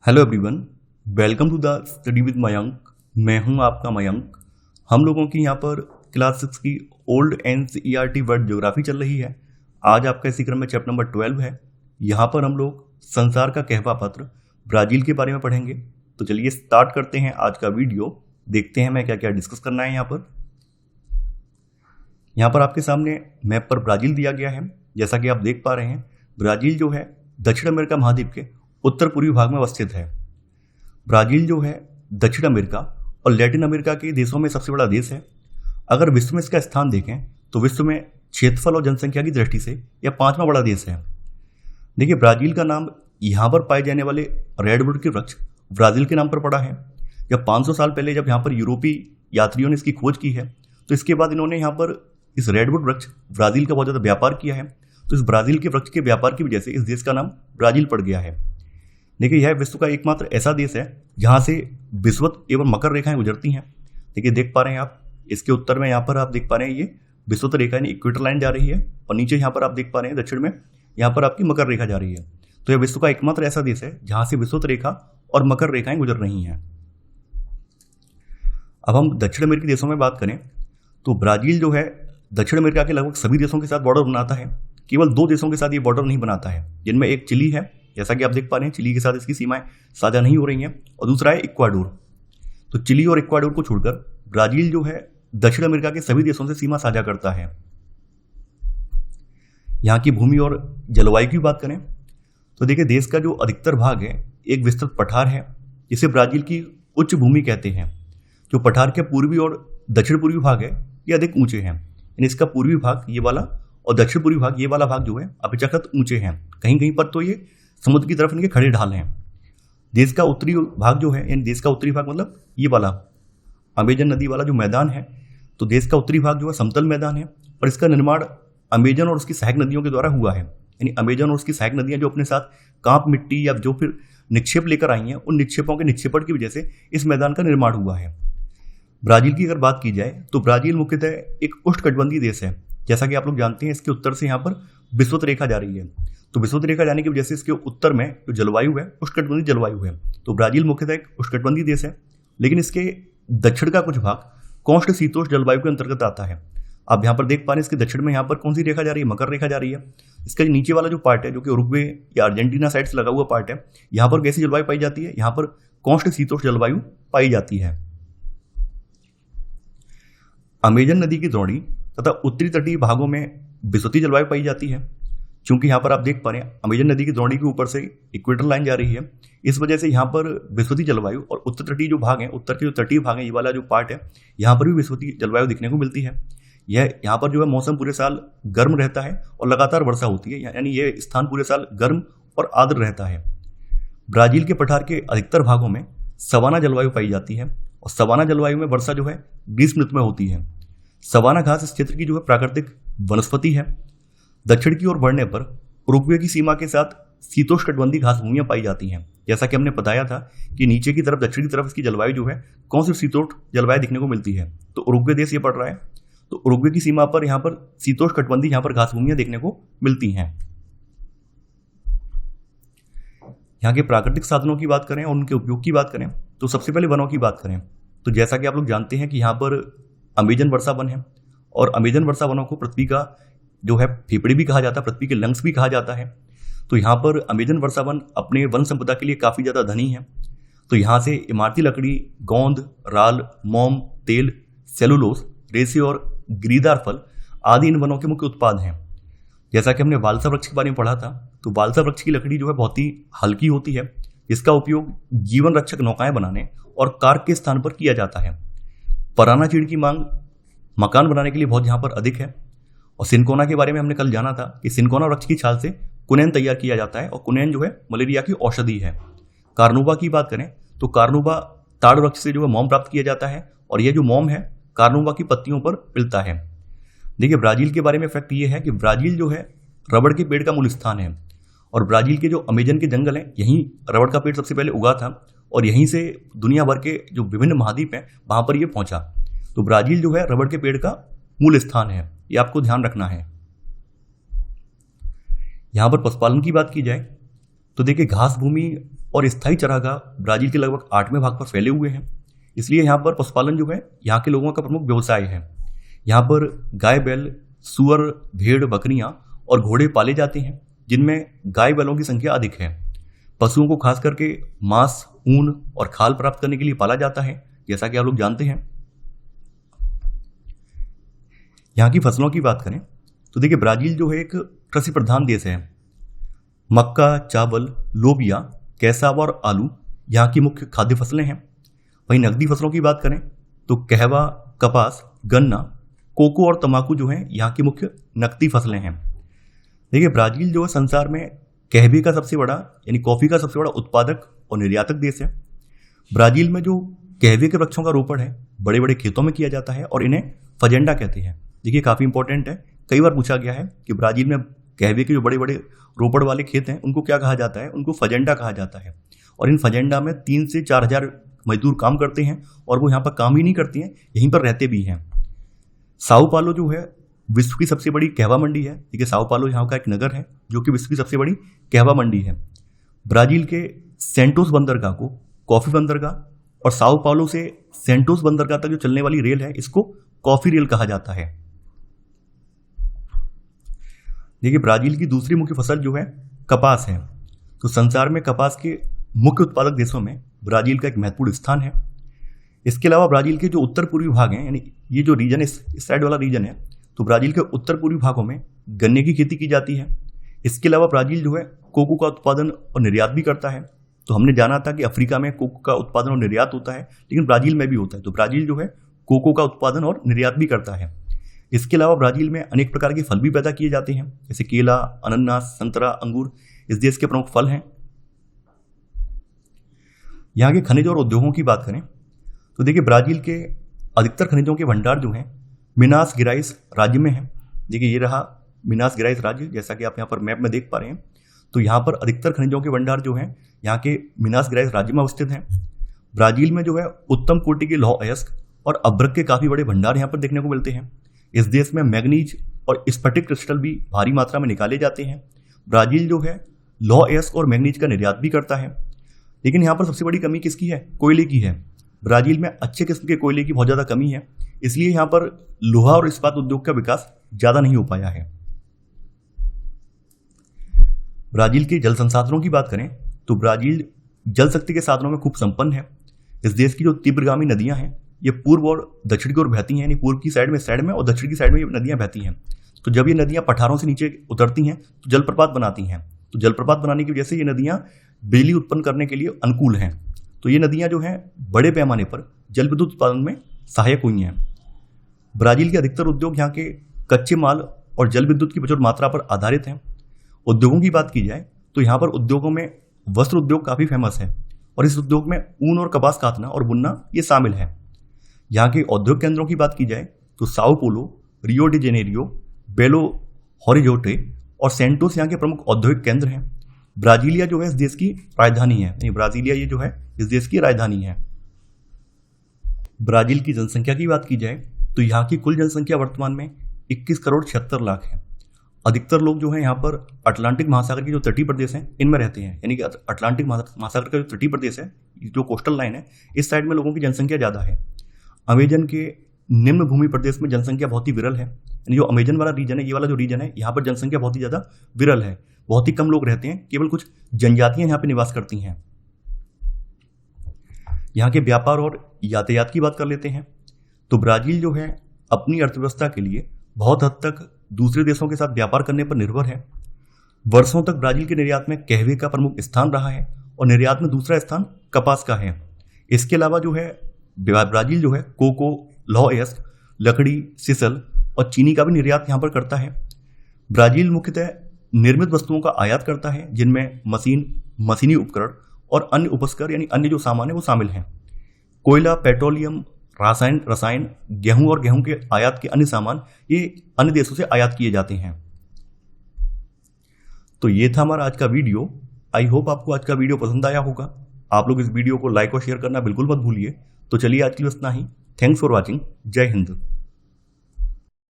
Hello everyone, welcome to the study with Mayank. मैं हूं आपका मयंक। हम लोगों की यहाँ पर क्लास 6 की ओल्ड एनसीईआरटी वर्ल्ड ज्योग्राफी चल रही है। आज आपका इसी क्रम में चैप्टर नंबर 12 है। यहाँ पर हम लोग संसार का कहवा पत्र ब्राज़ील के बारे में पढ़ेंगे। तो चलिए स्टार्ट करते हैं आज का वीडियो। देखते हैं मैं क्या क्या डिस्कस करना है। यहाँ पर आपके सामने मैप पर ब्राज़ील दिया गया है। जैसा कि आप देख पा रहे हैं, ब्राज़ील जो है दक्षिण अमेरिका महाद्वीप के उत्तर पूर्वी भाग में अवस्थित है। ब्राज़ील जो है दक्षिण अमेरिका और लैटिन अमेरिका के देशों में सबसे बड़ा देश है। अगर विश्व में इसका स्थान देखें तो विश्व में क्षेत्रफल और जनसंख्या की दृष्टि से यह 5वां बड़ा देश है। देखिए, ब्राज़ील का नाम यहाँ पर पाए जाने वाले रेडवुड के वृक्ष ब्राज़ील के नाम पर पड़ा है। जब 500 साल पहले जब यहाँ पर यूरोपीय यात्रियों ने इसकी खोज की है, तो इसके बाद इन्होंने यहाँ पर इस रेडवुड वृक्ष ब्राज़ील का बहुत ज़्यादा व्यापार किया है। तो इस ब्राज़ील के वृक्ष के व्यापार की वजह से इस देश का नाम ब्राज़ील पड़ गया है। देखिए, यह विश्व का एकमात्र ऐसा देश है जहाँ से विषुवत एवं मकर रेखाएं गुजरती हैं। देखिए, देख पा रहे हैं आप, इसके उत्तर में यहाँ पर आप देख पा रहे हैं ये विषुवत रेखा यानी इक्वेटर लाइन जा रही है, और नीचे यहाँ पर आप देख पा रहे हैं दक्षिण में यहाँ पर आपकी मकर रेखा जा रही है। तो यह विश्व का एकमात्र ऐसा देश है जहाँ से विषुवत रेखा और मकर रेखाएं गुजर रही हैं। अब हम दक्षिण अमेरिकी देशों में बात करें तो ब्राज़ील जो है दक्षिण अमेरिका के लगभग सभी देशों के साथ बॉर्डर बनाता है। केवल 2 देशों के साथ ये बॉर्डर नहीं बनाता है, जिनमें एक चिली है, जैसा कि आप देख पा रहे हैं चिली के साथ इसकी सीमाएं साझा नहीं हो रही हैं, और दूसरा है इक्वाडोर। तो चिली और इक्वाडोर को छोड़कर ब्राज़ील जो है दक्षिण अमेरिका के सभी देशों से सीमा साझा करता है। यहाँ की भूमि और जलवायु की बात करें तो देखिए, देश का जो अधिकतर भाग है एक विस्तृत पठार है, जिसे ब्राज़ील की उच्च भूमि कहते हैं। जो पठार के पूर्वी और दक्षिण पूर्वी भाग है ये अधिक ऊंचे हैं। यानी इसका पूर्वी भाग ये वाला और दक्षिण पूर्वी भाग ये वाला भाग जो है अपेक्षाकृत ऊंचे हैं। कहीं कहीं पर तो ये समुद्र की तरफ इनके खड़े ढाल हैं। देश का उत्तरी भाग जो है, यानी देश का उत्तरी भाग मतलब ये वाला अमेजन नदी वाला जो मैदान है, तो देश का उत्तरी भाग जो है समतल मैदान है, और इसका निर्माण अमेजन और उसकी सहायक नदियों के द्वारा हुआ है। यानी अमेजन और उसकी सहायक नदियां जो अपने साथ कांप मिट्टी या जो फिर निक्षेप लेकर आई हैं, उन निक्षेपों के निक्षेपण की वजह से इस मैदान का निर्माण हुआ है। ब्राज़ील की अगर बात की जाए तो ब्राज़ील मुख्यतः एक उष्णकटिबंधीय देश है। जैसा कि आप लोग जानते हैं, इसके उत्तर से यहाँ पर विषुवत रेखा जा रही है। तो विषुवत रेखा जाने की वजह से इसके उत्तर में जो जलवायु है उष्णकटिबंधीय जलवायु है। तो ब्राज़ील मुख्यतः एक उष्णकटिबंधीय देश है, लेकिन इसके दक्षिण का कुछ भाग कौष्ण शीतोष्ण जलवायु के अंतर्गत आता है। आप यहाँ पर देख पा रहे हैं, इसके दक्षिण में यहाँ पर कौन सी रेखा जा रही है? मकर रेखा जा रही है। इसका नीचे वाला जो पार्ट है, जो कि उरुग्वे या अर्जेंटीना साइड से लगा हुआ पार्ट है, यहाँ पर कैसी जलवायु पाई जाती है? यहाँ पर कौष्ण शीतोष्ण जलवायु पाई जाती है। अमेजन नदी की द्रोणी तथा उत्तरी तटीय भागों में विषुवतीय जलवायु पाई जाती है। क्योंकि यहाँ पर आप देख पा रहे हैं अमेजन नदी की द्रोणी के ऊपर से इक्वेटर लाइन जा रही है, इस वजह से यहाँ पर विषुवतीय जलवायु और उत्तर तटीय जो भाग हैं, उत्तर के जो तटीय भाग हैं, ये वाला जो पार्ट है, यहाँ पर भी विषुवतीय जलवायु दिखने को मिलती है। यह यहाँ पर जो है मौसम पूरे साल गर्म रहता है और लगातार वर्षा होती है, यानी ये स्थान पूरे साल गर्म और आर्द्र रहता है। ब्राज़ील के पठार के अधिकतर भागों में सवाना जलवायु पाई जाती है, और सवाना जलवायु में वर्षा जो है ग्रीष्म ऋतु में होती है। सवाना घास इस क्षेत्र की जो है प्राकृतिक वनस्पति है। दक्षिण की ओर बढ़ने पर उरुग्वे की सीमा के साथ शीतोष्णकटिबंधीय घास भूमियां पाई जाती हैं। जैसा कि हमने बताया था कि नीचे की तरफ, दक्षिण की तरफ इसकी जलवायु जो है कौन सी शीतोष्ण जलवायु दिखने को मिलती है? तो उरुग्वे देश ये पड़ रहा है। तो उरुग्वे की सीमा पर यहाँ पर शीतोष्णकटिबंधीय यहाँ पर घास भूमियां देखने को मिलती हैं। यहाँ के प्राकृतिक साधनों की बात करें और उनके उपयोग की बात करें तो सबसे पहले वनों की बात करें तो जैसा कि आप लोग जानते हैं कि यहाँ पर अमेजन वर्षा वन है, और अमेजन वर्षा वनों को पृथ्वी का जो है फेफड़े भी कहा जाता है, पृथ्वी के लंग्स भी कहा जाता है। तो यहाँ पर अमेजन वर्षा वन अपने वन संपदा के लिए काफ़ी ज़्यादा धनी है। तो यहाँ से इमारती लकड़ी, गोंद, राल, मोम, तेल, सेलुलोस, रेसे और गिरीदार फल आदि इन वनों के मुख्य उत्पाद हैं। जैसा कि हमने वालसा वृक्ष के बारे में पढ़ा था, तो वालसा वृक्ष की लकड़ी जो है बहुत ही हल्की होती है, जिसका उपयोग जीवन रक्षक नौकाएं बनाने और कार्क के स्थान पर किया जाता है। पराना चीड़ की मांग मकान बनाने के लिए बहुत यहाँ पर अधिक है। और सिनकोना के बारे में हमने कल जाना था कि सिनकोना वृक्ष की छाल से कुनैन तैयार किया जाता है, और कुनैन जो है मलेरिया की औषधि है। कार्नोबा की बात करें तो कार्नोबा ताड़ वृक्ष से जो है मोम प्राप्त किया जाता है, और यह जो मोम है कार्नोबा की पत्तियों पर मिलता है। देखिए, ब्राज़ील के बारे में फैक्ट ये है कि ब्राज़ील जो है रबड़ के पेड़ का मूल स्थान है, और ब्राज़ील के जो अमेजन के जंगल हैं, यहीं रबड़ का पेड़ सबसे पहले उगा था, और यहीं से दुनिया भर के जो विभिन्न महाद्वीप हैं वहाँ पर ये पहुँचा। तो ब्राज़ील जो है रबड़ के पेड़ का मूल स्थान है, ये आपको ध्यान रखना है। यहाँ पर पशुपालन की बात की जाए तो देखिए, घास भूमि और स्थायी चरागाह ब्राजील के लगभग 8वें भाग पर फैले हुए हैं। इसलिए यहाँ पर पशुपालन जो है यहाँ के लोगों का प्रमुख व्यवसाय है। यहाँ पर गाय, बैल, सुअर, भेड़, बकरियां और घोड़े पाले जाते हैं, जिनमें गाय बैलों की संख्या अधिक है। पशुओं को खास करके मांस, ऊन और खाल प्राप्त करने के लिए पाला जाता है, जैसा कि आप लोग जानते हैं। यहाँ की फसलों की बात करें तो देखिए, ब्राजील जो है एक कृषि प्रधान देश है। मक्का, चावल, लोबिया, कैसाव और आलू यहाँ की मुख्य खाद्य फसलें हैं। वहीं नकदी फसलों की बात करें तो कहवा, कपास, गन्ना, कोको और तंबाकू जो है यहाँ की मुख्य नकदी फसलें हैं। देखिए, ब्राजील जो है संसार में कहवे का सबसे बड़ा यानी कॉफी का सबसे बड़ा उत्पादक और निर्यातक देश है। ब्राजील में जो कहवे के वृक्षों का रोपण है बड़े बड़े खेतों में किया जाता है और इन्हें फजेंडा कहते हैं। देखिए, काफ़ी इंपॉर्टेंट है, कई बार पूछा गया है कि ब्राजील में कहवे के जो बड़े बड़े रोपण वाले खेत हैं उनको क्या कहा जाता है, उनको फजेंडा कहा जाता है। और इन फजेंडा में 3 से 4 हज़ार मजदूर काम करते हैं और वो यहाँ पर काम ही नहीं करते हैं, यहीं पर रहते भी हैं। साओ पालो जो है विश्व की सबसे बड़ी कहवा मंडी है। देखिए, साओ पालो यहाँ का एक नगर है जो कि विश्व की सबसे बड़ी कहवा मंडी है। ब्राजील के सेंटोस बंदरगाह को कॉफी बंदरगाह और साओ पालो से सेंटोस बंदरगाह तक जो चलने वाली रेल है इसको कॉफी रेल कहा जाता है। देखिए, ब्राजील की दूसरी मुख्य फसल जो है कपास है। तो संसार में कपास के मुख्य उत्पादक देशों में ब्राजील का एक महत्वपूर्ण स्थान है। इसके अलावा ब्राजील के जो उत्तर पूर्वी भाग हैं, यानी ये जो रीजन है, इस साइड वाला रीजन है, तो ब्राजील के उत्तर पूर्वी भागों में गन्ने की खेती की जाती है। इसके अलावा ब्राजील जो है कोको का उत्पादन और निर्यात भी करता है। तो हमने जाना था कि अफ्रीका में कोको का उत्पादन और निर्यात होता है, लेकिन ब्राजील में भी होता है। तो ब्राजील जो है कोको का उत्पादन और निर्यात भी करता है। इसके अलावा ब्राजील में अनेक प्रकार के फल भी पैदा किए जाते हैं, जैसे केला, अनानास, संतरा, अंगूर इस देश के प्रमुख फल हैं। यहाँ के खनिज और उद्योगों की बात करें तो देखिए, ब्राजील के अधिकतर खनिजों के भंडार जो हैं मिनास गिराइस राज्य में हैं। देखिए, ये रहा मिनास गिराइस राज्य, जैसा कि आप यहाँ पर मैप में देख पा रहे हैं। तो यहाँ पर अधिकतर खनिजों के भंडार जो हैं यहाँ के मिनास गिराइस राज्य में अवस्थित हैं। ब्राजील में जो है उत्तम कोटि के लौह अयस्क और अभ्रक के काफ़ी बड़े भंडार यहाँ पर देखने को मिलते हैं। इस देश में मैग्नीज और स्फटिक क्रिस्टल भी भारी मात्रा में निकाले जाते हैं। ब्राजील जो है लौह अयस्क और मैग्नीज का निर्यात भी करता है। लेकिन यहाँ पर सबसे बड़ी कमी किसकी है? कोयले की है। ब्राजील में अच्छे किस्म के कोयले की बहुत ज़्यादा कमी है, इसलिए यहाँ पर लोहा और इस्पात उद्योग का विकास ज़्यादा नहीं हो पाया है। ब्राजील के जल संसाधनों की बात करें तो ब्राजील जल शक्ति के साधनों में खूब संपन्न है। इस देश की जो तीव्रगामी नदियां हैं ये पूर्व और दक्षिण की ओर बहती हैं, यानी पूर्व की साइड में और दक्षिण की साइड में ये नदियां बहती हैं। तो जब ये नदियां पठारों से नीचे उतरती हैं तो जलप्रपात बनाती हैं। तो जलप्रपात बनाने की वजह से ये नदियां बिजली उत्पन्न करने के लिए अनुकूल हैं। तो ये नदियां जो हैं बड़े पैमाने पर जल विद्युत उत्पादन में सहायक हुई हैं। ब्राजील के अधिकतर उद्योग यहाँ के कच्चे माल और जल विद्युत की प्रचुर मात्रा पर आधारित हैं। उद्योगों की बात की जाए तो यहाँ पर उद्योगों में वस्त्र उद्योग काफ़ी फेमस है और इस उद्योग में ऊन और कपास काटना और बुनना ये शामिल है। यहाँ के औद्योगिक केंद्रों की बात की जाए तो Sao Paulo, Rio de Janeiro, Belo Horizonte और सेंटोस यहाँ के प्रमुख औद्योगिक केंद्र हैं। ब्राजीलिया जो है इस देश की राजधानी है, यानी ब्राजीलिया ये जो है इस देश की राजधानी है। ब्राजील की जनसंख्या की बात की जाए तो यहाँ की कुल जनसंख्या वर्तमान में 21 करोड़ 76 लाख है। अधिकतर लोग जो हैं यहाँ पर अटलांटिक महासागर के जो तटीय प्रदेश हैं इनमें रहते हैं, यानी कि अटलांटिक महासागर का जो तटीय प्रदेश है, जो कोस्टल लाइन है, इस साइड में लोगों की जनसंख्या ज़्यादा है। अमेजन के निम्न भूमि प्रदेश में जनसंख्या बहुत ही विरल है, यानी जो अमेजन वाला रीजन है, ये वाला जो रीजन है, यहाँ पर जनसंख्या बहुत ही ज़्यादा विरल है। बहुत ही कम लोग रहते हैं, केवल कुछ जनजातियाँ यहाँ पर निवास करती हैं। यहाँ के व्यापार और यातायात की बात कर लेते हैं तो ब्राजील जो है अपनी अर्थव्यवस्था के लिए बहुत हद तक दूसरे देशों के साथ व्यापार करने पर निर्भर है। वर्षों तक ब्राजील के निर्यात में कहवे का प्रमुख स्थान रहा है और निर्यात में दूसरा स्थान कपास का है। इसके अलावा जो है ब्राजील जो है कोको, लौह अयस्क, लकड़ी, सीसल और चीनी का भी निर्यात यहाँ पर करता है। ब्राजील मुख्यतः निर्मित वस्तुओं का आयात करता है, जिनमें मशीनी उपकरण और अन्य उपस्कर यानी अन्य जो सामान है वो शामिल हैं। कोयला, पेट्रोलियम, रसायन, गेहूं और गेहूं के आयात के अन्य सामान ये अन्य देशों से आयात किए जाते हैं। तो ये था हमारा आज का वीडियो। आई होप आपको आज का वीडियो पसंद आया होगा। आप लोग इस वीडियो को लाइक और शेयर करना बिल्कुल मत भूलिए। तो चलिए आज के लिए इतना ही। Thanks for watching. जय हिंद।